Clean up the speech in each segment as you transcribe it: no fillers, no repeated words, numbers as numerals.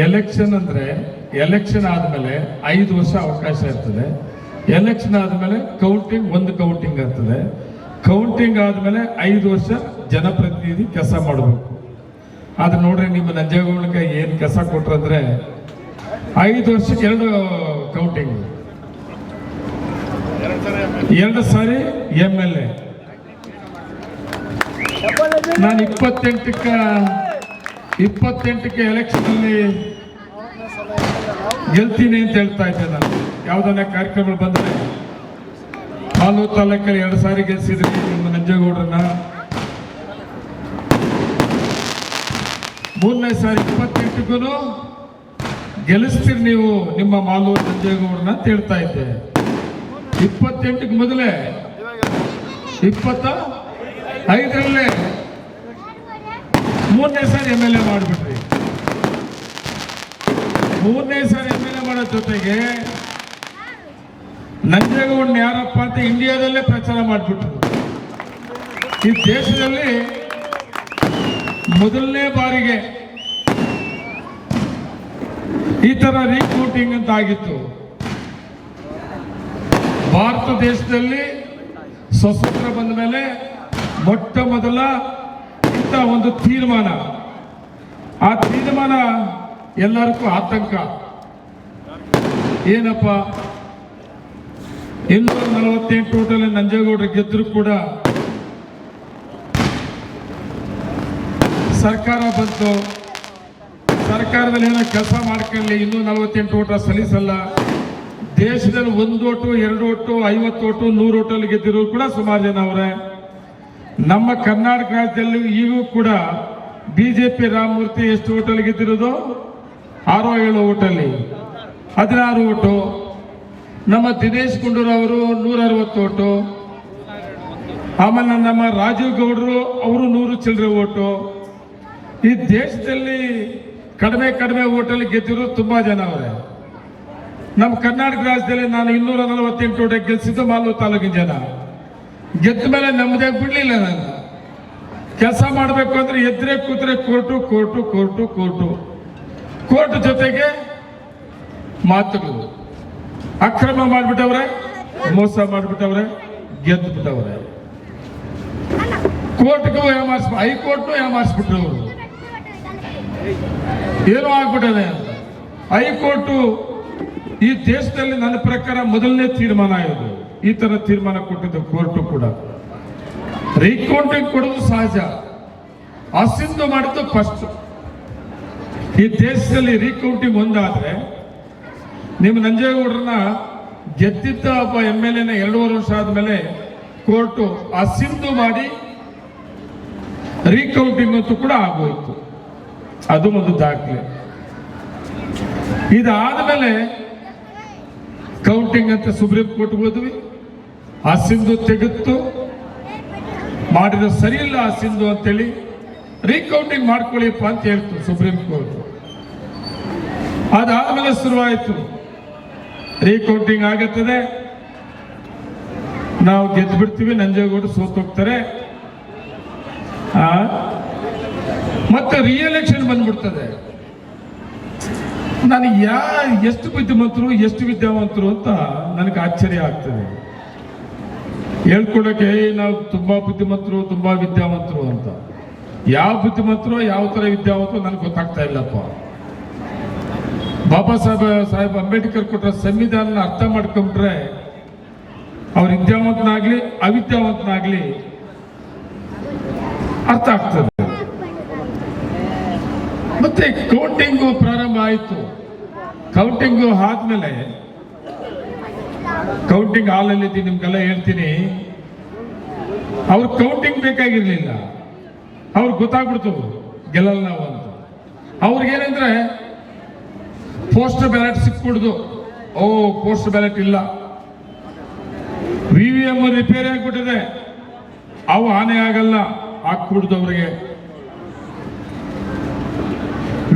Election ಅಂದ್ರೆ election ಆದಮೇಲೆ 5 ವರ್ಷ ಅವಕಾಶ ಇರ್ತದೆ. ಎಲೆಕ್ಷನ್ ಆದಮೇಲೆ ಒಂದು ಕೌಂಟಿಂಗ್ ಇರ್ತದೆ. ಕೌಂಟಿಂಗ್ ಆದಮೇಲೆ 5 ವರ್ಷ ಜನಪ್ರತಿನಿಧಿ ಕೆಲಸ ಮಾಡಬೇಕು. ಆದ್ರೆ ನೋಡ್ರಿ, ನಿಮ್ಮ ನಂಜೇಗೌಡಕ್ಕೆ ಏನು ಕೆಲಸ ಕೊಟ್ರಂದ್ರೆ 5 ವರ್ಷಕ್ಕೆ 2 ಕೌಂಟಿಂಗ್, 2 ಸಾರಿ MLA. ನಾನು 28ಕ್ಕೆ ಎಲೆಕ್ಷನ್ ಅಲ್ಲಿ ಗೆಲ್ತೀನಿ ಅಂತ ಹೇಳ್ತಾ ಇದ್ದೆ. ನಾನು ಯಾವ್ದನ್ನ ಕಾರ್ಯಕ್ರಮಗಳು ಬಂದ್ರೆ ಹಾಲೂರು ತಾಲೂಕಲ್ಲಿ 2 ಸಾರಿ ಗೆಲ್ಸಿದ್ರಿ ನಿಮ್ಮ ನಂಜೇಗೌಡರನ್ನ. 3ನೇ ಸಾರಿ 28ಕ್ಕೂ ಗೆಲ್ಲಿಸ್ತೀರಿ ನೀವು ನಿಮ್ಮ ಮಾಲೂರು ನಂಜೇಗೌಡರನ್ನ ಅಂತ ಹೇಳ್ತಾ ಇದ್ದೆ. 28ಕ್ಕೆ ಮೊದಲೇ 25ರಲ್ಲೇ 3ನೇ ಸಾರಿ MLA ಮಾಡಿಬಿಟ್ರಿ. 3ನೇ ಸಾರಿ MLA ಮಾಡೋ ಜೊತೆಗೆ ನಂಜೇಗೌಡನ ಯಾರಪ್ಪ ಅಂತ ಇಂಡಿಯಾದಲ್ಲೇ ಪ್ರಚಾರ ಮಾಡಿಬಿಟ್ರು. ಈ ದೇಶದಲ್ಲಿ ಮೊದಲನೇ ಬಾರಿಗೆ ಈ ತರ ರೀಕೌಂಟಿಂಗ್ ಅಂತ ಆಗಿತ್ತು. ಭಾರತ ದೇಶದಲ್ಲಿ ಸ್ವತಂತ್ರ ಬಂದ ಮೇಲೆ ಮೊಟ್ಟ ಮೊದಲ ಇಂಥ ಒಂದು ತೀರ್ಮಾನ. ಆ ತೀರ್ಮಾನ ಎಲ್ಲರಿಗೂ ಆತಂಕ. ಏನಪ್ಪ, 248 ಟೋಟಲ್ ನಂಜೇಗೌಡರು ಗೆದ್ರು ಕೂಡ ಸರ್ಕಾರ ಬಂತು. ಸರ್ಕಾರದಲ್ಲಿ ಏನೋ ಕೆಲಸ ಮಾಡ್ಕೊಳ್ಳಿ, 248 ಓಟ ಸಲ್ಲಿಸಲ್ಲ. ದೇಶದಲ್ಲಿ 1 ಓಟು 2 ಓಟು 50 ಓಟು 100 ಓಟಲ್ಲಿ ಗೆದ್ದಿರೋ ಕೂಡ ಸುಮಾರು ಜನ ಅವರೇ. ನಮ್ಮ ಕರ್ನಾಟಕ ರಾಜ್ಯದಲ್ಲಿ ಈಗೂ ಕೂಡ BJP ರಾಮಮೂರ್ತಿ ಎಷ್ಟು ಓಟಲ್ಲಿ ಗೆದ್ದಿರೋದು? 6-7 ಓಟಲ್ಲಿ 16 ಓಟು. ನಮ್ಮ ದಿನೇಶ್ ಗುಂಡೂರಾವ್ 160 ಓಟು. ಆಮೇಲೆ ನಮ್ಮ ರಾಜೀವ್ ಗೌಡರು ಅವರು 100 ಚಿಲ್ಲರೆ ಓಟು. ಈ ದೇಶದಲ್ಲಿ ಕಡಿಮೆ ಓಟಲ್ಲಿ ಗೆದ್ದಿರೋರು ತುಂಬಾ ಜನ ಅವರೇ. ನಮ್ಮ ಕರ್ನಾಟಕ ರಾಜ್ಯದಲ್ಲಿ ನಾನು 248 ಓಟ ಗೆಲ್ಸಿದ್ದು ಮಾಲೂರು ತಾಲೂಕಿನ ಜನ. ಗೆದ್ದ ಮೇಲೆ ನಮ್ಮದೇ ಬಿಡ್ಲಿಲ್ಲ. ನಾನು ಕೆಲಸ ಮಾಡಬೇಕು ಅಂದ್ರೆ ಎದ್ರೆ ಕೂತ್ರೆ ಕೋರ್ಟ್ ಜೊತೆಗೆ ಮಾತುಗಳು. ಅಕ್ರಮ ಮಾಡಿಬಿಟ್ಟವ್ರೆ, ಮೋಸ ಮಾಡಿಬಿಟ್ಟವ್ರೆ, ಗೆದ್ದು ಬಿಟ್ಟವ್ರೆ. ಕೋರ್ಟ್ಗೂ ಹೈಕೋರ್ಟ್ನು ಏಮಾರಿಸ್ಬಿಟ್ರು ಅವರು. ಏನೋ ಆಗ್ಬಿಟ್ಟದೆ ಅಂತ. ಹೈಕೋರ್ಟು ಈ ದೇಶದಲ್ಲಿ ನನ್ನ ಪ್ರಕಾರ ಮೊದಲನೇ ತೀರ್ಮಾನ ಇದು. ಈ ತರ ತೀರ್ಮಾನ ಕೊಟ್ಟಿದ್ದು ಕೋರ್ಟು ಕೂಡ. ರೀಕೌಂಟಿಂಗ್ ಕೊಡೋದು ಸಹಜ, ಅಸಿಂಧು ಮಾಡಿದ್ದು ಫಸ್ಟ್. ಈ ದೇಶದಲ್ಲಿ ರೀಕೌಂಟಿಂಗ್ ಒಂದಾದ್ರೆ ನಿಮ್ಮ ನಂಜೇಗೌಡರನ್ನ ಗೆದ್ದಿದ್ದ ಒಬ್ಬ MLA 2.5 ವರ್ಷ ಆದ್ಮೇಲೆ ಕೋರ್ಟು ಅಸಿಂಧು ಮಾಡಿ ರೀಕೌಂಟಿಂಗ್ ಅಂತೂ ಕೂಡ ಆಗೋಯ್ತು. ಅದು ಒಂದು ದಾಖಲೆ. ಇದಾದ್ಮೇಲೆ ಕೌಂಟಿಂಗ್ ಅಂತ ಸುಪ್ರೀಂ ಕೋರ್ಟ್ ಹೋದ್ವಿ. ಆ ಸಿಂಧು ತೆಗೆತ್ತು ಮಾಡಿದ್ರೆ ಸರಿ ಇಲ್ಲ ಆ ಸಿಂಧು ಅಂತೇಳಿ ರೀಕೌಂಟಿಂಗ್ ಮಾಡ್ಕೊಳ್ಳಿಪ್ಪ ಅಂತ ಹೇಳ್ತು ಸುಪ್ರೀಂ ಕೋರ್ಟ್. ಅದಾದ್ಮೇಲೆ ಶುರುವಾಯಿತು ರೀಕೌಂಟಿಂಗ್ ಆಗುತ್ತದೆ, ನಾವು ಗೆದ್ದು ಬಿಡ್ತೀವಿ, ನಂಜೇಗೌಡ ಸೋತೋಗ್ತಾರೆ, ಮತ್ತೆ ರಿಎಲೆಕ್ಷನ್ ಬಂದ್ಬಿಡ್ತದೆ. ನಾನು ಎಷ್ಟು ಬುದ್ಧಿವಂತರು ಎಷ್ಟು ವಿದ್ಯಾವಂತರು ಅಂತ ನನಗೆ ಆಶ್ಚರ್ಯ ಆಗ್ತದೆ. ಹೇಳ್ಕೊಡಕ್ಕೆ ನಾವು ತುಂಬಾ ಬುದ್ಧಿವಂತರು ತುಂಬಾ ವಿದ್ಯಾವಂತರು ಅಂತ. ಯಾವ ಬುದ್ಧಿವಂತರು ಯಾವ ತರ ವಿದ್ಯಾವಂತರು ನನಗೆ ಗೊತ್ತಾಗ್ತಾ ಇಲ್ಲಪ್ಪ. ಬಾಬಾ ಸಾಹೇಬ್ ಅಂಬೇಡ್ಕರ್ ಕೊಟ್ಟ ಸಂವಿಧಾನ ಅರ್ಥ ಮಾಡ್ಕೊಂಡ್ರೆ ಅವ್ರ ವಿದ್ಯಾವಂತನಾಗ್ಲಿ ಅವಿದ್ಯಾವಂತನಾಗ್ಲಿ ಅರ್ಥ ಆಗ್ತದೆ. ಮತ್ತೆ ಕೌಂಟಿಂಗು ಪ್ರಾರಂಭ ಆಯಿತು. ಕೌಂಟಿಂಗು ಆದ್ಮೇಲೆ ಕೌಂಟಿಂಗ್ ಹಾಲಲ್ಲಿ ನಿಮ್ಗೆಲ್ಲ ಹೇಳ್ತೀನಿ, ಅವ್ರು ಕೌಂಟಿಂಗ್ ಬೇಕಾಗಿರ್ಲಿಲ್ಲ. ಅವ್ರಿಗೆ ಗೊತ್ತಾಗ್ಬಿಡ್ತು ಗೆಲ್ಲಲ್ಲ ನಾವು ಅಂತ. ಅವ್ರಿಗೇನಂದ್ರೆ ಪೋಸ್ಟಲ್ ಬ್ಯಾಲೆಟ್ ಸಿಕ್ಬಿಡ್ದು. ಪೋಸ್ಟಲ್ ಬ್ಯಾಲೆಟ್ ಇಲ್ಲ, VVM ರಿಪೇರಿ ಆಗ್ಬಿಟ್ಟಿದೆ, ಅವು ಹಾನಿ ಆಗಲ್ಲ, ಹಾಕ್ಬಿಡ್ದು ಅವ್ರಿಗೆ.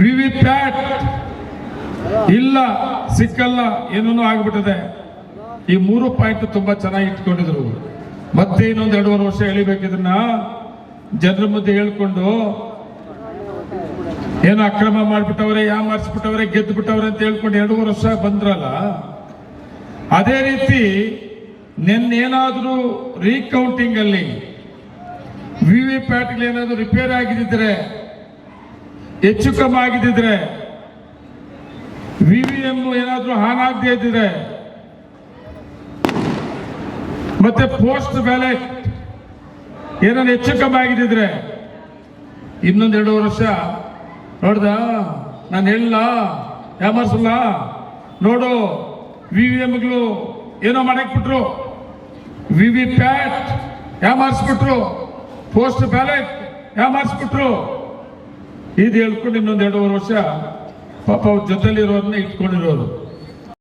VVPAT ಇಲ್ಲ, ಸಿಕ್ಕಲ್ಲ, ಏನೂ ಆಗ್ಬಿಟ್ಟಿದೆ. ಈ 3 ಪಾಯಿಂಟ್ ತುಂಬಾ ಚೆನ್ನಾಗಿ ಇಟ್ಕೊಂಡಿದ್ರು. ಮತ್ತೆ ಇನ್ನೊಂದು 2.5 ವರ್ಷ ಎಳಿಬೇಕಿದ್ರನ್ನ ಜನರ ಮಧ್ಯೆ ಹೇಳ್ಕೊಂಡು ಏನೋ ಅಕ್ರಮ ಮಾಡಿಬಿಟ್ಟವ್ರೆ, ಯಾಮಾರಿಸ್ಬಿಟ್ಟವ್ರೆ, ಗೆದ್ದು ಬಿಟ್ಟವ್ರೆ ಅಂತ ಹೇಳ್ಕೊಂಡು 2 ವರ್ಷ ಬಂದ್ರಲ್ಲ. ಅದೇ ರೀತಿ ನಿನ್ನೇನಾದ್ರೂ ರೀಕೌಂಟಿಂಗ್ ಅಲ್ಲಿ ವಿವಿಪ್ಯಾಟ್ ಏನಾದ್ರು ರಿಪೇರ್ ಆಗಿದ್ದಿದ್ರೆ, ಹೆಚ್ಚು ಕಮ್ಮಿ ಆಗಿದ್ದಿದ್ರೆ, ವಿವಿಎಂ ಏನಾದ್ರೂ ಹಾನಾಗದೇ ಇದ್ದಿದ್ರೆ, ಮತ್ತೆ ಪೋಸ್ಟ್ ಬ್ಯಾಲೆಟ್ ಏನಾದ್ರು ಹೆಚ್ಚು ಕಮ್ಮಿ ಆಗಿದ್ದಿದ್ರೆ ಇನ್ನೊಂದು 2 ವರ್ಷ ನೋಡ್ದ, ನಾನು ಹೇಳಲ್ಲ, ಯಾಮರ್ಸಲ್ಲ, ನೋಡು ವಿವಿಎಂಗಳು ಏನೋ ಮಾಡಕ್ಬಿಟ್ರು, ವಿವಿಪ್ಯಾಟ್ ಯಾಮಾರಿಸ್ಬಿಟ್ರು, ಪೋಸ್ಟ್ ಬ್ಯಾಲೆಟ್ ಯಾಮಾರಿಸ್ಬಿಟ್ರು. ಇದು ಹೇಳ್ಕೊಂಡು ಇನ್ನೊಂದು 2 ವರ್ಷ ಪಾಪ ಅವ್ರ ಜೊತೆಲಿರೋರನ್ನ ಇಟ್ಕೊಂಡಿರೋರು.